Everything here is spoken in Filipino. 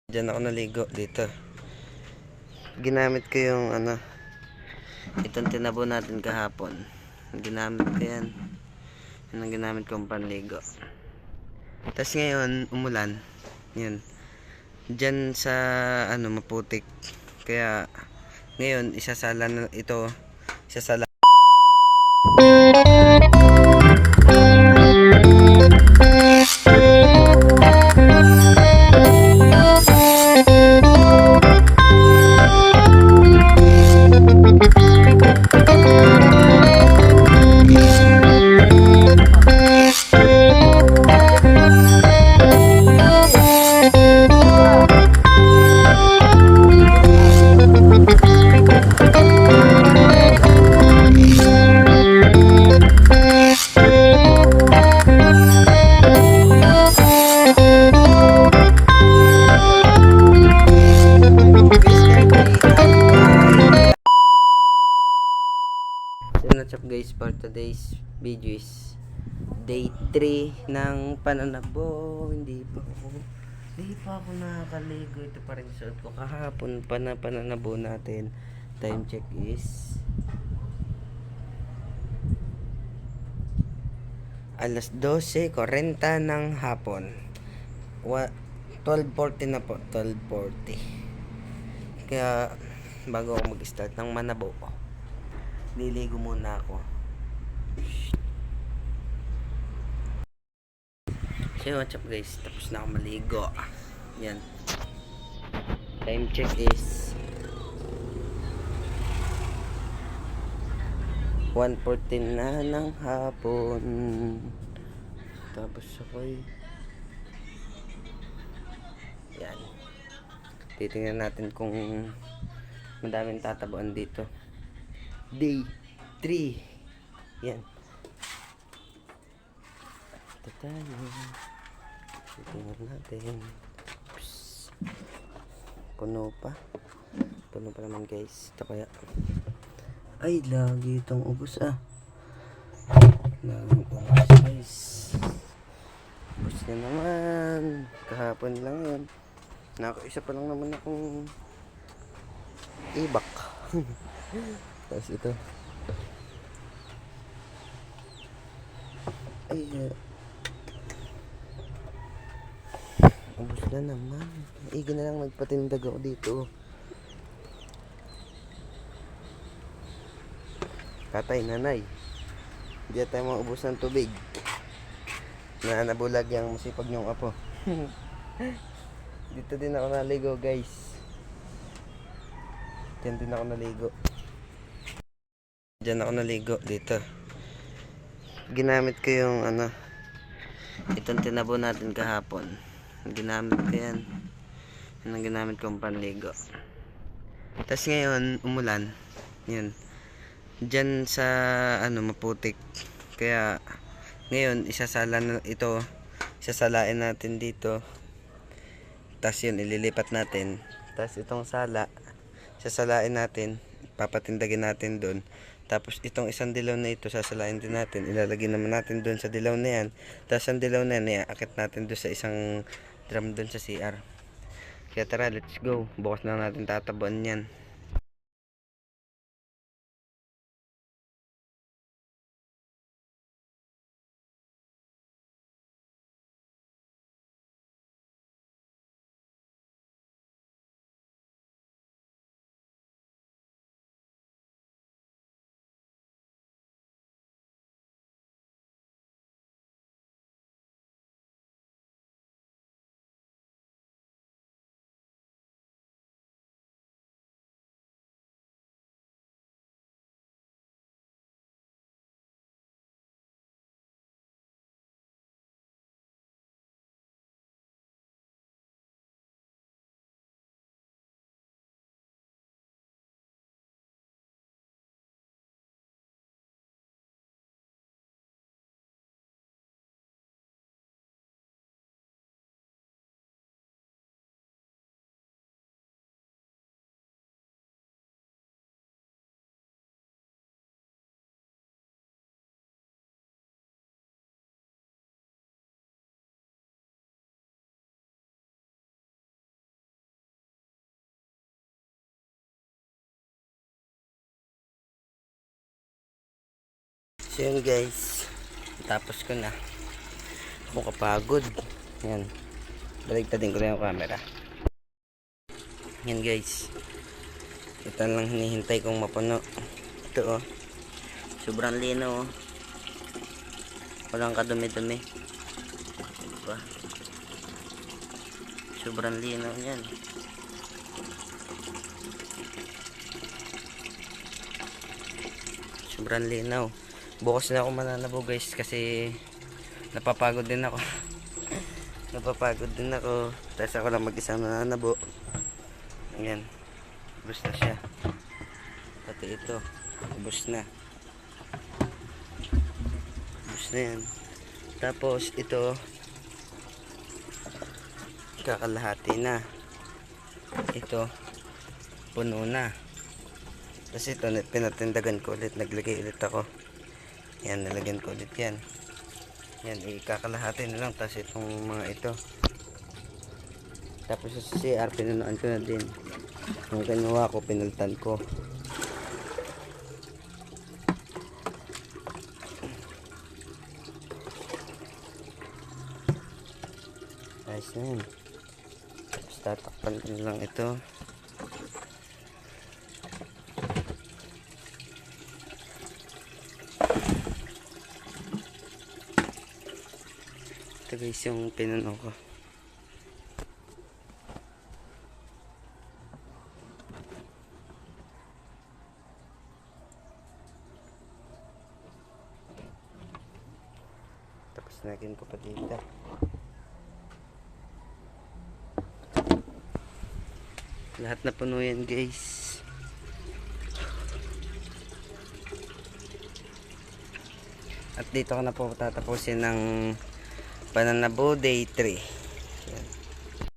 Diyan ako naligo dito. Ginamit ko yung itong tinabo natin kahapon. Ginamit ko yan. Yan ang ginamit kong panligo. Tapos ngayon, umulan. Yun. Diyan sa maputik. Kaya ngayon, isasala na ito. Isasala. What's up guys, for today's video is day 3 ng pananabo. Hindi pa ako nakakaligo. Ito pa rin suot ko kahapon pa na pananabo natin. Time check is alas 12:40 ng hapon. 12:40 na po, 12:40. Kaya bago ako mag-start ng manabo, liligo muna ako. So what's up guys, tapos na ako maligo. Yan. Time check is 1:14 na ng hapon. Tapos ako'y yan. Titingnan natin kung madaming tatabuan dito. Day 3. Yan. Ito tayo. Tingnan natin. Oops. Puno pa naman guys. Ito kaya. Ay, lagi itong ubos laging ubos guys. Ubos na naman. Kahapon lang yun. Isa pa lang naman akong ibak. Tapos ito. Ay, ubos na naman. Iga na lang nagpatindag ako dito. Tatay, nanay, hindi tayo maubos ng tubig. Nabulag yung masipag niyong apo. Dito din ako naligo guys. Diyan din ako naligo. Diyan ako naligo dito. Ginamit ko yung itong tinabo natin kahapon. Ginamit ko yan. Yan ang ginamit kong panligo. Tapos ngayon, umulan. Yun. Diyan sa maputik. Kaya ngayon, isasalain natin dito. Tapos yun, ililipat natin. Tapos itong sala, sasalain natin. Papatindagin natin doon. Tapos itong isang dilaw na ito, sasalain din natin. Ilalagay naman natin doon sa dilaw na yan. Tapos ang dilaw na yan, iaakit natin doon sa isang drum doon sa CR. Kaya tara, let's go. Bukas na natin tatabuan yan. So yun guys, tapos ko na. Ako kapagod. Yan, baligtadin ko na yung camera. Yan guys, ito lang hinihintay kong mapuno. Ito oh, sobrang linaw oh, walang kadumi-dumi, diba? Sobrang linaw yan. Sobrang linaw. Bukas na ako mananabo guys kasi napapagod din ako. Napapagod din ako. Tapos ako lang mag-isa mananabo. Ayan, ubos na siya. Pati ito, ubos na. Ubos na yan. Tapos ito, kakalahati na. Ito, puno na. Tapos ito, pinatindagan ko ulit. Naglagay ulit ako. Yan, nalagyan ko ulit yan. Yan, ikakalahati na lang. Tapos itong mga ito. Tapos sa CR, pinunuan ko na din. Yung kinuha ko, pinultan ko. Ayos na yan. Tapos tatakpan ko na lang ito. Ito guys yung pinuno ko. Tapos nagin ko pa dito. Lahat na puno yan guys. At dito ko na po tatapusin ng Pananabo Day 3. Yan.